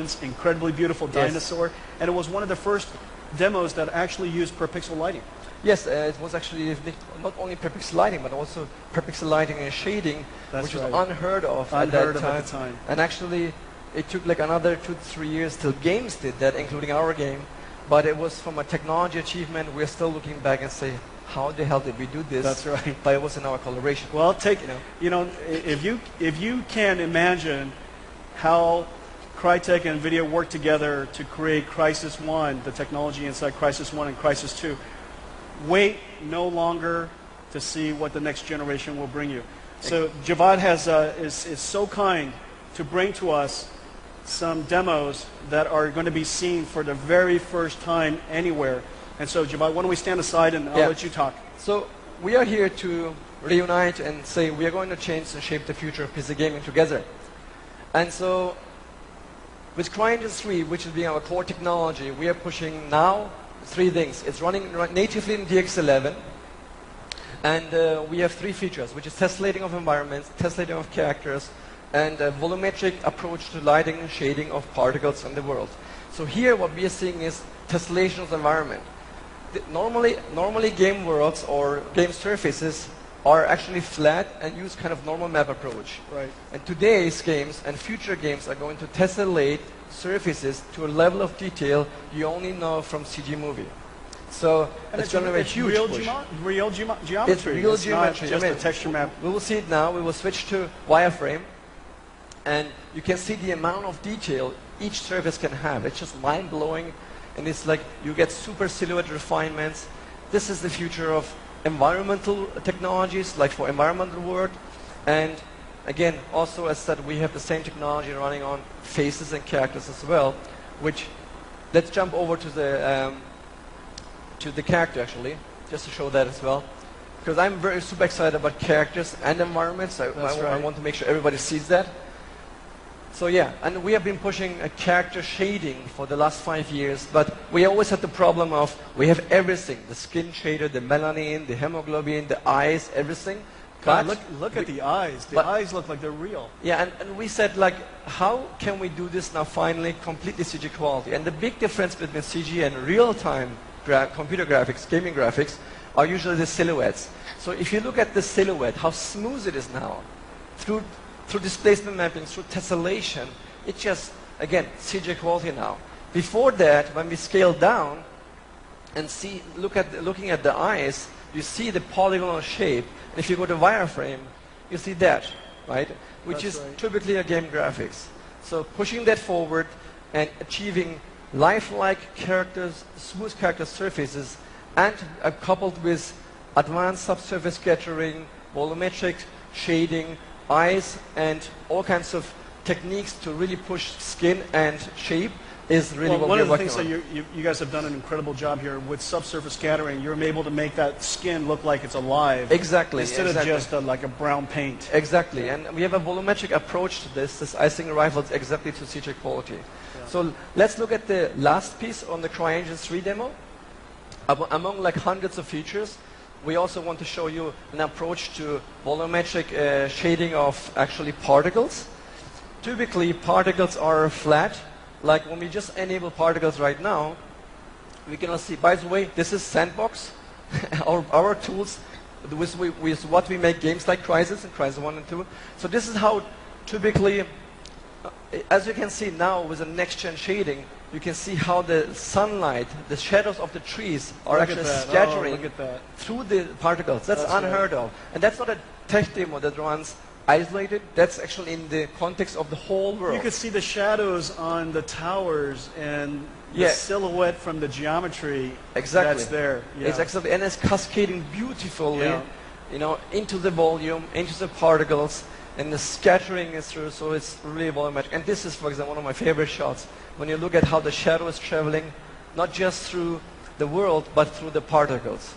Jen's incredibly beautiful dinosaur, and it was one of the first demos that actually used per pixel lighting. Yes, it was actually not only per pixel lighting, but also per pixel lighting and shading, which was unheard of at the time. And actually, it took like another 2 to 3 years till games did that, including our game. But it was from a technology achievement. We're still looking back and say, how the hell did we do this? That's right. But it was in our collaboration. Well, if you can imagine how Crytek and Nvidia worked together to create Crysis 1, the technology inside Crysis 1 and Crysis 2, wait no longer to see what the next generation will bring you. So Javad is so kind to bring to us some demos that are going to be seen for the very first time anywhere. And so Javad, why don't we stand aside and I'll let you talk. So we are here to reunite and say we are going to change and shape the future of PC gaming together. And so with CryEngine 3, which is being our core technology, we are pushing now 3 things. It's running natively in DX11, and we have 3 features, which is tessellating of environments, tessellating of characters, and a volumetric approach to lighting and shading of particles in the world. So here what we are seeing is tessellation of the environment. Normally game worlds or game surfaces are actually flat and use kind of normal map approach. Right. And today's games and future games are going to tessellate surfaces to a level of detail you only know from CG movie. So it's going to be a huge push. Real geometry. It's real geometry. Not just a texture map. We will see it now. We will switch to wireframe, and you can see the amount of detail each surface can have. It's just mind-blowing, and it's like you get super silhouette refinements. This is the future of environmental technologies, like for environmental work, and again, also as said, we have the same technology running on faces and characters as well. Which, let's jump over to the character actually, just to show that as well, because I'm very super excited about characters and environments. I want to make sure everybody sees that. So yeah, and we have been pushing a character shading for the last 5 years, but we always had the problem of we have everything, the skin shader, the melanin, the hemoglobin, the eyes, everything. God, look at the eyes. The eyes look like they're real. Yeah, and we said, like, how can we do this now finally completely CG quality? And the big difference between CG and real-time computer graphics, gaming graphics, are usually the silhouettes. So if you look at the silhouette, how smooth it is now, through displacement mapping, through tessellation, it's just, again, CG quality now. Before that, when we scale down and looking at the eyes, you see the polygonal shape. And if you go to wireframe, you see that, right? Which is typically a game graphics. So pushing that forward and achieving lifelike characters, smooth character surfaces, and coupled with advanced subsurface scattering, volumetric shading, eyes, and all kinds of techniques to really push skin and shape is really what we're working on. One of the things that you guys have done an incredible job here with subsurface scattering. You're able to make that skin look like it's alive. Exactly. Instead of just like a brown paint. Exactly. And we have a volumetric approach to this. This icing rivals exactly to CG quality. Yeah. So let's look at the last piece on the CryEngine 3 demo. Among like hundreds of features, we also want to show you an approach to volumetric shading of actually particles. Typically, particles are flat. Like when we just enable particles right now, we can see, by the way, this is Sandbox, our tools with what we make games like Crysis and Crysis 1 and 2. So this is how typically, as you can see now with the next-gen shading, you can see how the sunlight, the shadows of the trees are actually scattering through the particles. That's unheard of. And that's not a tech demo that runs isolated. That's actually in the context of the whole world. You could see the shadows on the towers and the silhouette from the geometry that's there. Yeah. It's exactly, and it's cascading beautifully, you know, into the volume, into the particles, and the scattering is through, so it's really volumetric. And this is, for example, one of my favorite shots. When you look at how the shadow is traveling, not just through the world, but through the particles.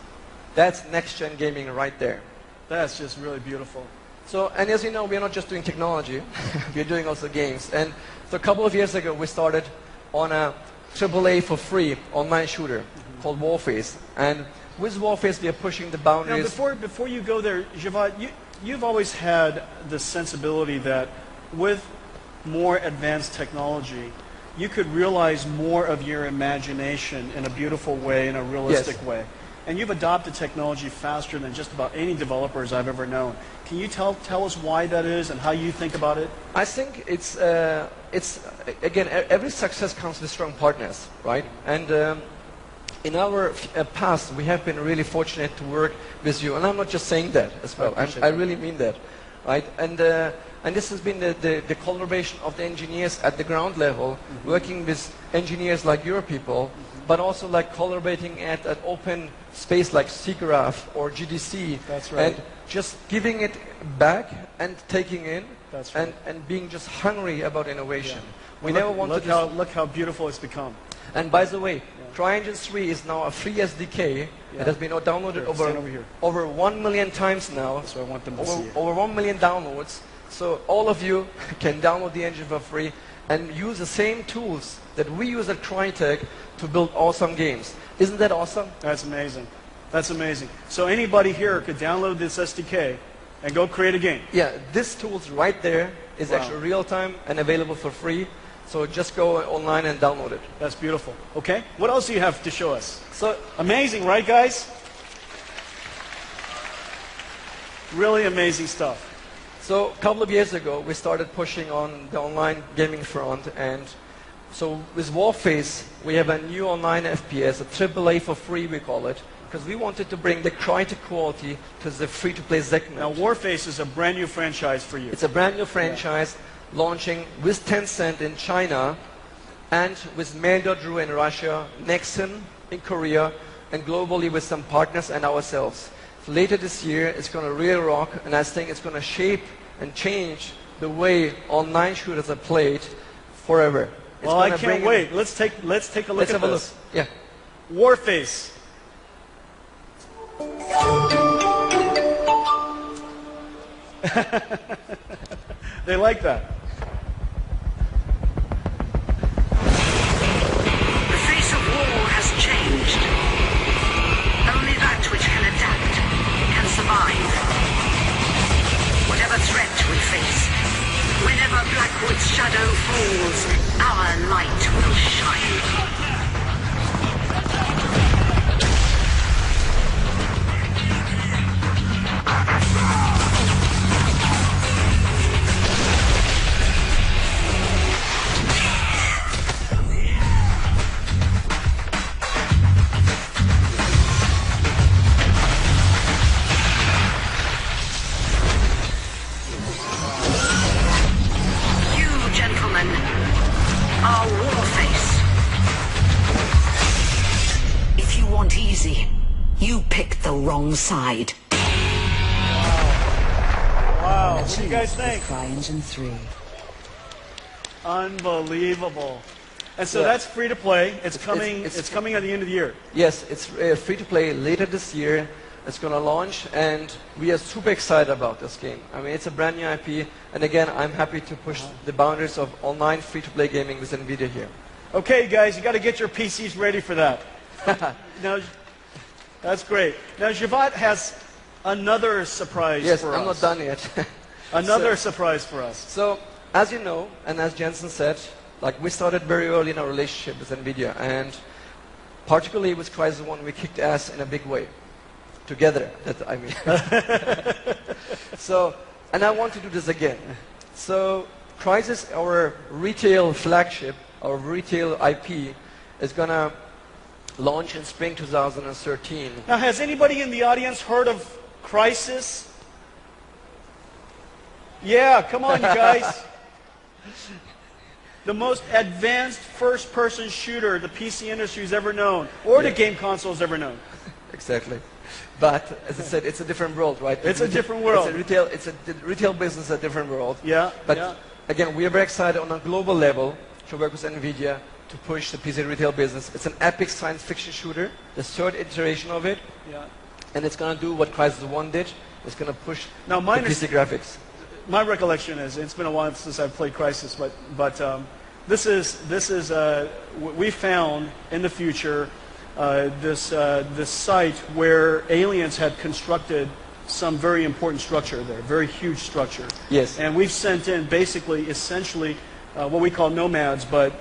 That's next-gen gaming right there. That's just really beautiful. So, and as you know, we're not just doing technology, we're doing also games. And so a couple of years ago, we started on a AAA for free online shooter called Warface. And with Warface, we are pushing the boundaries. Now, before you go there, Javad, you've always had the sensibility that with more advanced technology, you could realize more of your imagination in a beautiful way, in a realistic way. And you've adopted technology faster than just about any developers I've ever known. Can you tell us why that is and how you think about it? I think it's again, every success comes with strong partners, right? And in our past, we have been really fortunate to work with you. And I'm not just saying that as well. I really mean that, right? And this has been the collaboration of the engineers at the ground level, working with engineers like your people, but also like collaborating at an open space like CGraph or GDC. That's right. And just giving it back and taking in. That's right. And being just hungry about innovation. Yeah. We never wanted to... Look how beautiful it's become. And by the way, CryEngine 3 is now a free SDK. It has been downloaded over 1 million times now. So I want them to see it. Over 1 million downloads. So all of you can download the engine for free and use the same tools that we use at Crytek to build awesome games. Isn't that awesome? That's amazing. That's amazing. So anybody here could download this SDK and go create a game. Yeah, this tool's right there is actually real-time and available for free. So just go online and download it. That's beautiful. Okay, what else do you have to show us? So amazing, right, guys? Really amazing stuff. So a couple of years ago, we started pushing on the online gaming front, and so with Warface, we have a new online FPS, a AAA for free, we call it, because we wanted to bring the Crytek quality to the free-to-play segment. Now, Warface is a brand new franchise for you. It's a brand new franchise launching with Tencent in China and with Mail.ru in Russia, Nexon in Korea, and globally with some partners and ourselves. So later this year, it's going to really rock, and I think it's going to shape and change the way online shooters are played forever. Well, I can't wait. Let's take a look at this. Yeah. Warface. They like that. The face of war has changed. Only that which can adapt can survive. Whatever threat we face, whenever Blackwood's shadow falls, our light will shine. Our Warface. If you want easy, you picked the wrong side. Wow. What do you guys think? CryEngine 3. Unbelievable. And so that's free to play. It's coming at the end of the year. Yes, it's free to play later this year. It's going to launch, and we are super excited about this game. I mean, it's a brand new IP, and again, I'm happy to push the boundaries of online free-to-play gaming with Nvidia here. Okay, guys, you got to get your PCs ready for that. Now, that's great. Now, Javad has another surprise for us. Yes, I'm not done yet. Another surprise for us. So, as you know, and as Jen-Hsun said, like we started very early in our relationship with Nvidia, and particularly with Crysis 1, we kicked ass in a big way. Together, I mean. So, and I want to do this again. So, Crysis, our retail flagship, our retail IP, is going to launch in spring 2013. Now, has anybody in the audience heard of Crysis? Yeah, come on, you guys. The most advanced first-person shooter the PC industry's ever known, or the game console's ever known. Exactly. But as I said, it's a different world, right? It's a different world. It's a retail business, a different world. Yeah. But again, we are very excited on a global level to work with Nvidia to push the PC retail business. It's an epic science fiction shooter, the third iteration of it. Yeah. And it's going to do what Crysis 1 did. It's going to push the PC graphics. My recollection is, it's been a while since I've played Crysis, but this is we found in the future this site where aliens had constructed some very important structure there, very huge structure. Yes. And we've sent in basically, essentially, what we call nomads, but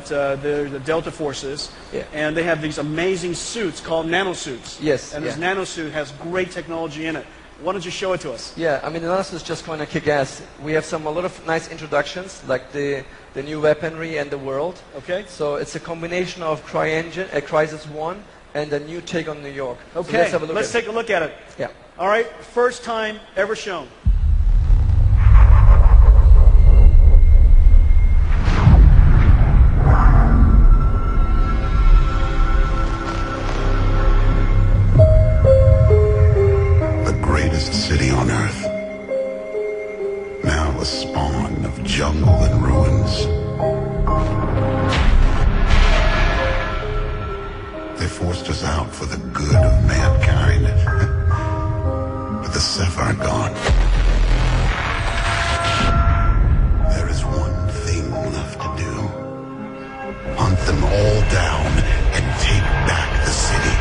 they're the Delta forces, Yeah. and they have these amazing suits called nanosuits. Yes, And this yeah. nanosuit has great technology in it. Why don't you show it to us? Yeah, I mean, the nanosuit is just going to kick ass. We have a lot of nice introductions, like the new weaponry and the world. Okay. So it's a combination of CryEngine, Crysis 1, and a new take on New York. So Okay, let's have a look let's at take a look at it. Yeah. All right, first time ever shown. The greatest city on earth. Now a spawn of jungle and ruins. They forced us out for the good of mankind. But the Ceph aren't gone. There is one thing left to do. Hunt them all down and take back the city.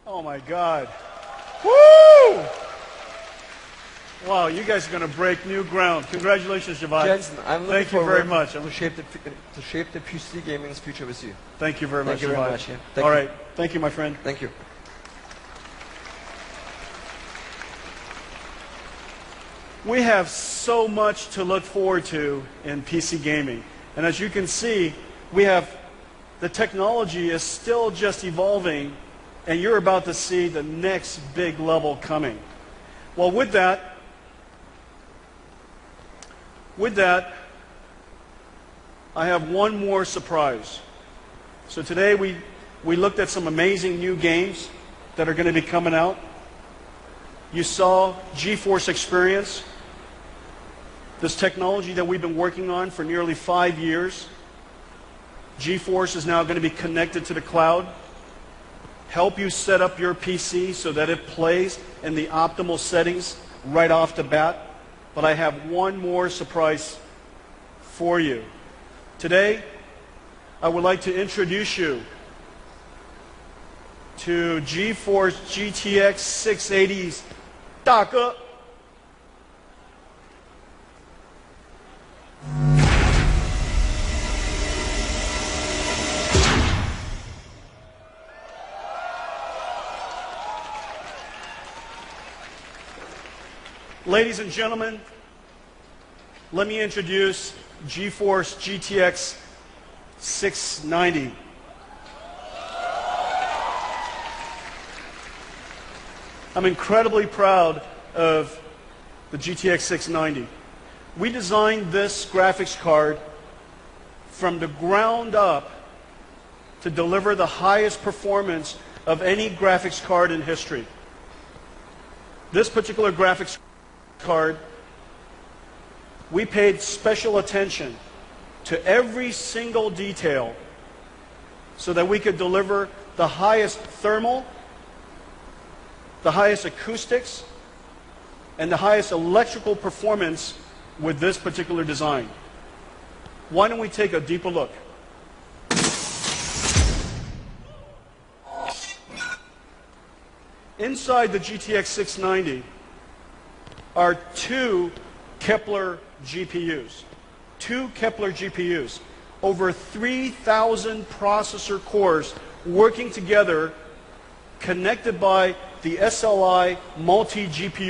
Oh my God. Woo! Wow, you guys are going to break new ground. Congratulations, Javad. Jen-Hsun, I'm looking Thank you forward very much. to shape the PC gaming's future with you. Thank you very much, Thank you very Javad. much, yeah. Thank All you. right. Thank you, my friend. Thank you. We have so much to look forward to in PC gaming. And as you can see, the technology is still just evolving, and you're about to see the next big level coming. Well, with that, I have one more surprise. So today we looked at some amazing new games that are going to be coming out. You saw GeForce Experience, this technology that we've been working on for nearly 5 years. GeForce is now going to be connected to the cloud, help you set up your PC so that it plays in the optimal settings right off the bat. But I have one more surprise for you. Today, I would like to introduce you to GeForce GTX 680's 大哥. Ladies and gentlemen, let me introduce GeForce GTX 690. I'm incredibly proud of the GTX 690. We designed this graphics card from the ground up to deliver the highest performance of any graphics card in history. This particular graphics card, we paid special attention to every single detail so that we could deliver the highest thermal, the highest acoustics, and the highest electrical performance with this particular design. Why don't we take a deeper look? Inside the GTX 690 are two Kepler GPUs. Two Kepler GPUs. Over 3,000 processor cores working together, connected by the SLI multi-GPU